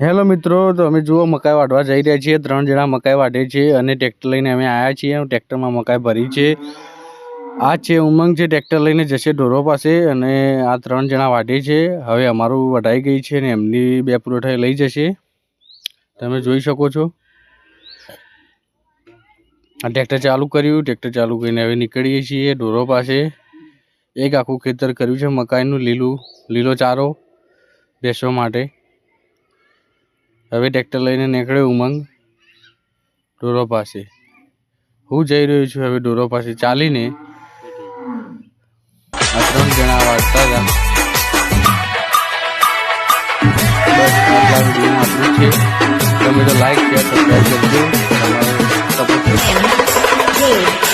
Hello મિત્રો, તો અમે જુઓ મકાઈ વાઢવા જઈ રહ્યા છીએ। 3 જણા મકાઈ વાઢે છે અને ટ્રેક્ટર લઈને અમે આવ્યા છીએ। ટ્રેક્ટરમાં મકાઈ ભરી છે। આ છે ઉમંગ છે, ટ્રેક્ટર લઈને જશે ઢોરો પાસે અને આ 3 જણા વાઢે છે। હવે અમારું વઢાઈ ગઈ છે ને એમની 2 પુરવઠાઈ લઈ જશે, તમે જોઈ શકો છો। આ ટ્રેક્ટર ચાલુ કર્યું, ટ્રેક્ટર ચાલુ કરીને હવે નીકળીએ છીએ ઢોરો પાસે। એક આખું ખેતર કર્યું છે મકાઈનું, લીલો ચારો બેસવા માટે। હવે ટ્રેક્ટર લઈને નીકળે ઉમંગ ઢોરો પાસે। હું જઈ રહ્યો છું હવે ઢોરો પાસે ચાલીને। આ 3 જણા વાળતા હતા। બસ આટલા વિડીયોમાં આટલું છે। તમે તો લાઈક શેર સબસ્ક્રાઈબ કરજો, તમારો સપોર્ટ કરજો।